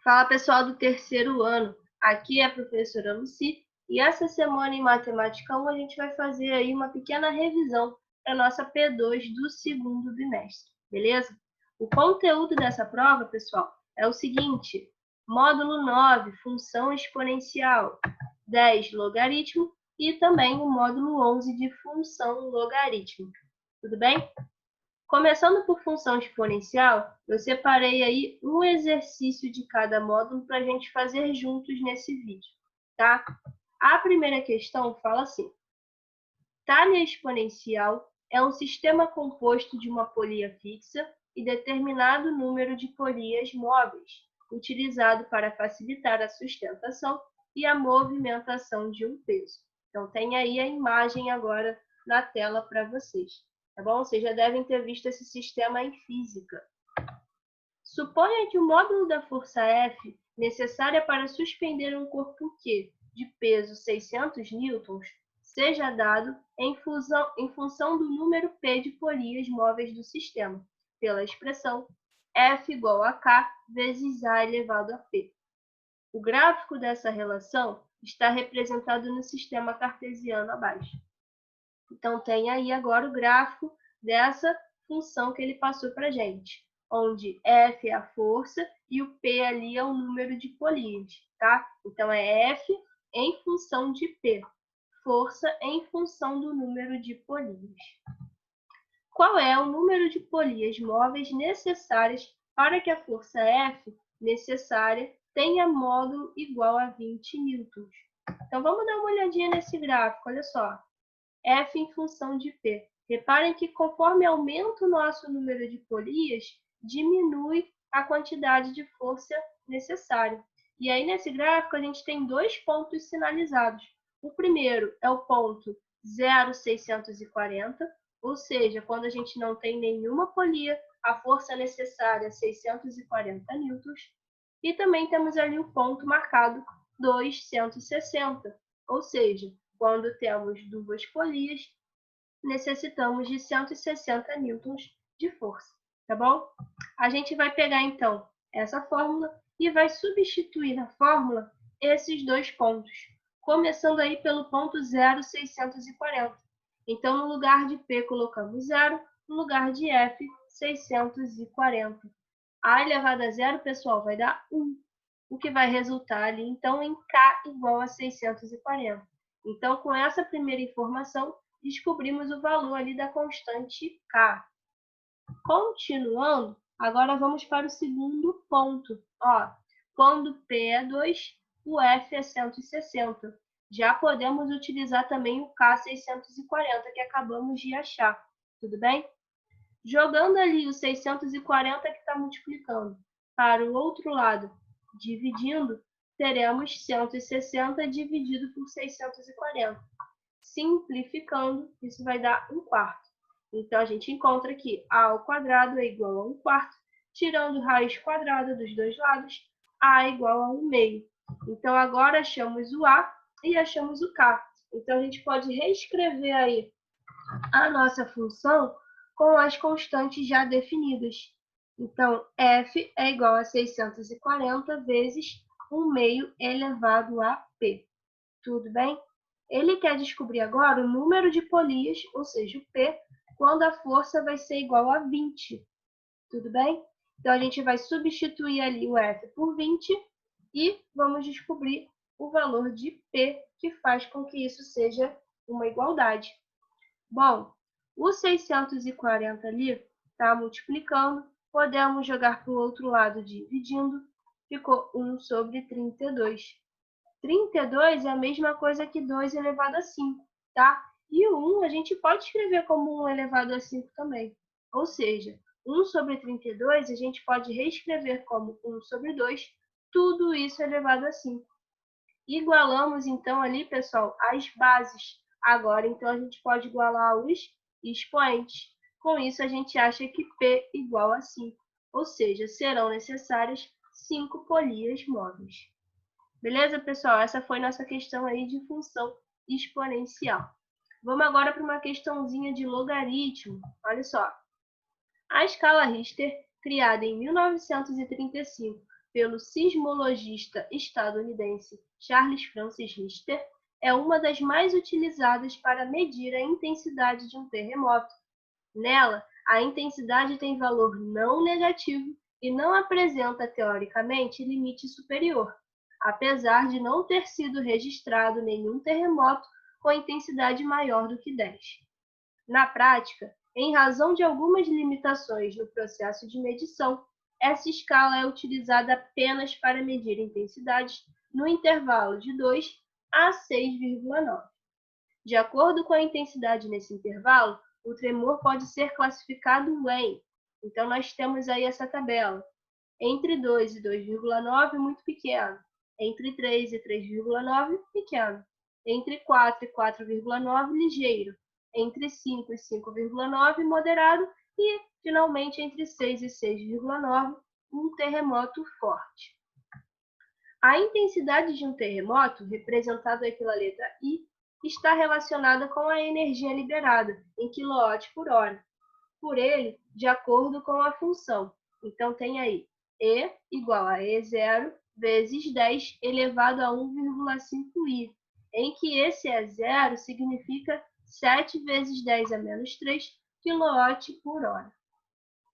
Fala pessoal do terceiro ano, aqui é a professora Lucy e essa semana em Matemática 1 a gente vai fazer aí uma pequena revisão para a nossa P2 do segundo bimestre, beleza? O conteúdo dessa prova, pessoal, é o seguinte: módulo 9, função exponencial, 10, logaritmo e também o módulo 11 de função logarítmica, tudo bem? Começando por função exponencial, eu separei aí um exercício de cada módulo para a gente fazer juntos nesse vídeo, tá? A primeira questão fala assim: talha exponencial é um sistema composto de uma polia fixa e determinado número de polias móveis, utilizado para facilitar a sustentação e a movimentação de um peso. Então, tem aí a imagem agora na tela para vocês, tá bom? Vocês já devem ter visto esse sistema em física. Suponha que o módulo da força F, necessária para suspender um corpo Q de peso 600 newtons, seja dado em função do número P de polias móveis do sistema, pela expressão F igual a K vezes A elevado a P. O gráfico dessa relação está representado no sistema cartesiano abaixo. Então, tem aí agora o gráfico dessa função que ele passou para a gente, onde F é a força e o P ali é o número de polias, tá? Então, é F em função de P, força em função do número de polias. Qual é o número de polias móveis necessárias para que a força F necessária tenha módulo igual a 20 newtons? Então, vamos dar uma olhadinha nesse gráfico, olha só. F em função de P. Reparem que conforme aumenta o nosso número de polias, diminui a quantidade de força necessária. E aí, nesse gráfico, a gente tem dois pontos sinalizados. O primeiro é o ponto 0,640, ou seja, quando a gente não tem nenhuma polia, a força necessária é 640 newtons. E também temos ali o ponto marcado 260, ou seja, quando temos duas polias, necessitamos de 160 newtons de força, tá bom? A gente vai pegar, então, essa fórmula e vai substituir na fórmula esses dois pontos, começando aí pelo ponto 0,640. Então, no lugar de P, colocamos 0, no lugar de F, 640. A elevado a zero, pessoal, vai dar 1, o que vai resultar ali, então, em K igual a 640. Então, com essa primeira informação, descobrimos o valor ali da constante K. Continuando, agora vamos para o segundo ponto. Ó, quando P é 2, o F é 160. Já podemos utilizar também o K 640, que acabamos de achar. Tudo bem? Jogando ali o 640 que está multiplicando para o outro lado, dividindo, teremos 160 dividido por 640. Simplificando, isso vai dar 1/4. Então, a gente encontra que A ao quadrado é igual a 1/4, tirando raiz quadrada dos dois lados, A é igual a 1/2. Então, agora achamos o A e achamos o K. Então, a gente pode reescrever aí a nossa função com as constantes já definidas. Então, F é igual a 640 vezes 1/2 elevado a P. Tudo bem? Ele quer descobrir agora o número de polias, ou seja, o P, quando a força vai ser igual a 20. Tudo bem? Então, a gente vai substituir ali o F por 20 e vamos descobrir o valor de P, que faz com que isso seja uma igualdade. Bom, o 640 ali está multiplicando, podemos jogar para o outro lado dividindo, ficou 1 sobre 32. 32 é a mesma coisa que 2 elevado a 5, tá? E o 1 a gente pode escrever como 1 elevado a 5 também. Ou seja, 1 sobre 32 a gente pode reescrever como 1 sobre 2, tudo isso elevado a 5. Igualamos, então, ali, pessoal, as bases. Agora, então, a gente pode igualar os expoentes. Com isso, a gente acha que P igual a 5. Ou seja, serão necessárias 5 polias móveis. Beleza, pessoal? Essa foi nossa questão aí de função exponencial. Vamos agora para uma questãozinha de logaritmo. Olha só. A escala Richter, criada em 1935 pelo sismologista estadunidense Charles Francis Richter, é uma das mais utilizadas para medir a intensidade de um terremoto. Nela, a intensidade tem valor não negativo e não apresenta, teoricamente, limite superior, apesar de não ter sido registrado nenhum terremoto com intensidade maior do que 10. Na prática, em razão de algumas limitações no processo de medição, essa escala é utilizada apenas para medir intensidades no intervalo de 2 a 6,9. De acordo com a intensidade nesse intervalo, o tremor pode ser classificado em. Então, nós temos aí essa tabela. Entre 2 e 2,9, muito pequeno. Entre 3 e 3,9, pequeno. Entre 4 e 4,9, ligeiro. Entre 5 e 5,9, moderado. E, finalmente, entre 6 e 6,9, um terremoto forte. A intensidade de um terremoto, representada aí pela letra I, está relacionada com a energia liberada, em kWh, por ele, de acordo com a função. Então, tem aí E igual a E0 vezes 10 elevado a 1,5i, em que esse E0 significa 7 vezes 10 a menos 3 kWh.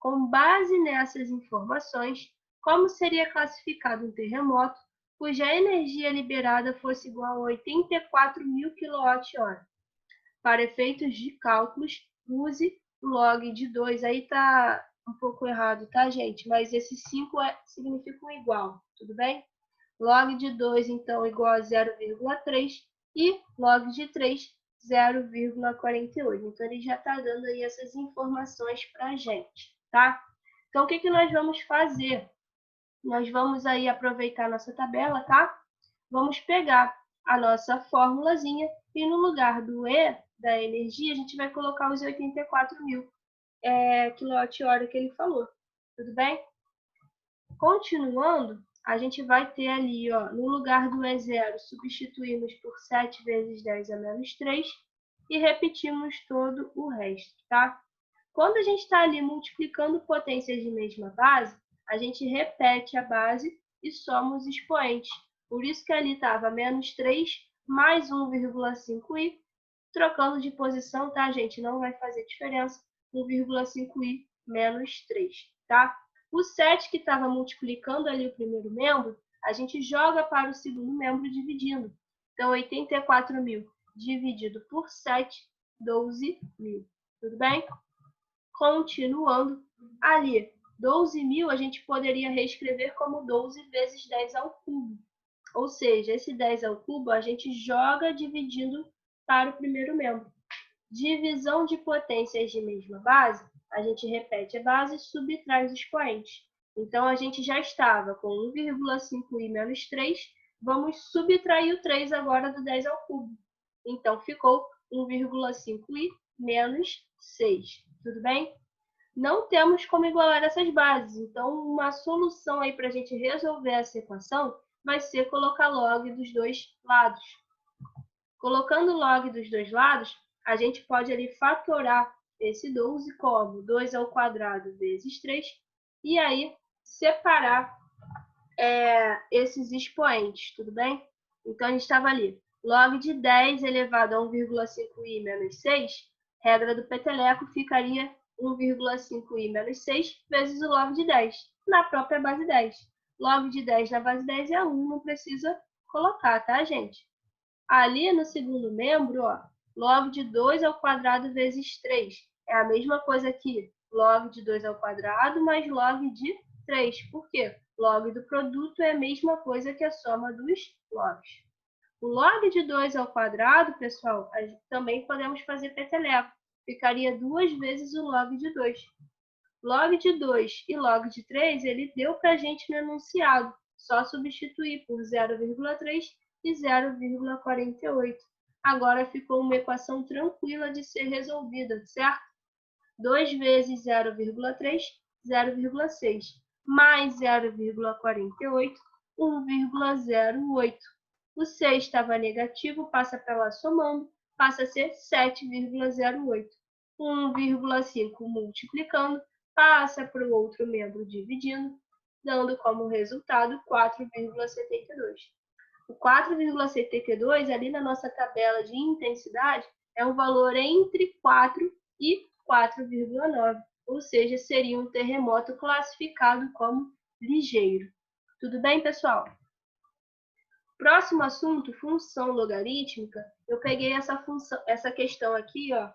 Com base nessas informações, como seria classificado um terremoto cuja energia liberada fosse igual a 84.000 kWh? Para efeitos de cálculos, use log de 2. Aí está um pouco errado, tá, gente? Mas esse 5 significa um igual, tudo bem? Log de 2, então, igual a 0,3 e log de 3, 0,48. Então, ele já está dando aí essas informações para a gente, tá? Então, o que nós vamos fazer? Nós vamos aí aproveitar nossa tabela, tá? Vamos pegar a nossa formulazinha e no lugar do E da energia, a gente vai colocar os 84.000 kWh que ele falou. Tudo bem? Continuando, a gente vai ter ali, ó, no lugar do E0, substituímos por 7 vezes 10 a menos 3 e repetimos todo o resto, tá? Quando a gente está ali multiplicando potências de mesma base, a gente repete a base e soma os expoentes. Por isso que ali estava menos 3 mais 1,5i, trocando de posição, tá, gente? Não vai fazer diferença. 1,5i menos 3, tá? O 7 que estava multiplicando ali o primeiro membro, a gente joga para o segundo membro dividindo. Então, 84.000 dividido por 7, 12.000. Tudo bem? Continuando, ali, 12.000 a gente poderia reescrever como 12 vezes 10 ao cubo. Ou seja, esse 10 ao cubo a gente joga dividindo para o primeiro membro. Divisão de potências de mesma base, a gente repete a base e subtrai os expoentes. Então, a gente já estava com 1,5i menos 3, vamos subtrair o 3 agora do 10 ao cubo. Então, ficou 1,5i menos 6. Tudo bem? Não temos como igualar essas bases, então uma solução aí para a gente resolver essa equação vai ser colocar log dos dois lados. Colocando log dos dois lados, a gente pode ali fatorar esse 12 como 2 ao quadrado vezes 3, e aí separar esses expoentes, tudo bem? Então, a gente estava ali, log de 10 elevado a 1,5i menos 6, regra do peteleco ficaria 1,5i menos 6 vezes o log de 10, na própria base 10. Log de 10 na base 10 é 1, não precisa colocar, tá, gente? Ali no segundo membro, ó, log de 2 ao quadrado vezes 3. É a mesma coisa aqui, log de 2 ao quadrado mais log de 3. Por quê? Log do produto é a mesma coisa que a soma dos logs. O log de 2 ao quadrado, pessoal, também podemos fazer peteleco. Ficaria 2 vezes o log de 2. Log de 2 e log de 3, ele deu para a gente no enunciado. Só substituir por 0,3 e 0,48. Agora ficou uma equação tranquila de ser resolvida, certo? 2 vezes 0,3, 0,6. Mais 0,48, 1,08. O 6 estava negativo, passa para lá somando, passa a ser 7,08. 1,5 multiplicando, passa para o outro membro dividindo. dando como resultado 4,72. O 4,72, ali na nossa tabela de intensidade, é um valor entre 4 e 4,9, ou seja, seria um terremoto classificado como ligeiro. Tudo bem, pessoal? Próximo assunto, função logarítmica. Eu peguei essa questão aqui, ó,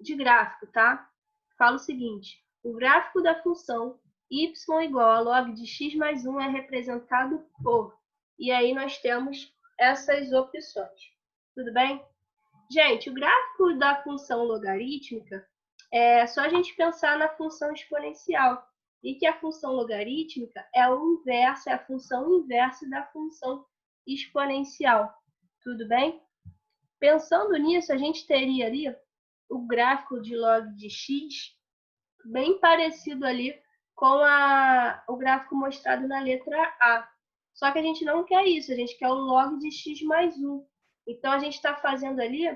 de gráfico, tá? Fala o seguinte: o gráfico da função y igual a log de x mais 1 é representado por... E aí nós temos essas opções. Tudo bem? Gente, o gráfico da função logarítmica é só a gente pensar na função exponencial. E que a função logarítmica é o inverso, é a função inversa da função exponencial. Tudo bem? Pensando nisso, a gente teria ali o gráfico de log de x bem parecido ali com o gráfico mostrado na letra A. Só que a gente não quer isso, a gente quer o log de x mais 1. Então, a gente está fazendo ali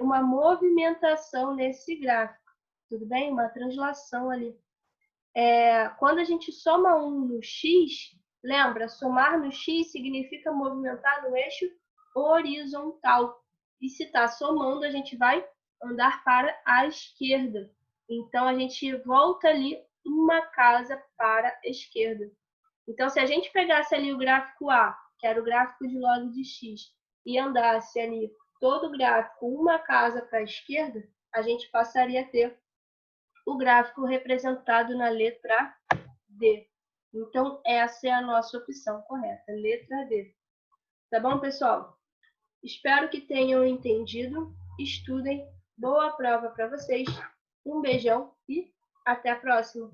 uma movimentação nesse gráfico, tudo bem? Uma translação ali. Quando a gente soma 1 no x, lembra, somar no x significa movimentar no eixo horizontal. E se está somando, a gente vai andar para a esquerda. Então, a gente volta ali uma casa para a esquerda. Então, se a gente pegasse ali o gráfico A, que era o gráfico de log de x, e andasse ali todo o gráfico uma casa para a esquerda, a gente passaria a ter o gráfico representado na letra D. Então, essa é a nossa opção correta, letra D. Tá bom, pessoal? Espero que tenham entendido. Estudem. Boa prova para vocês. Um beijão e até a próxima.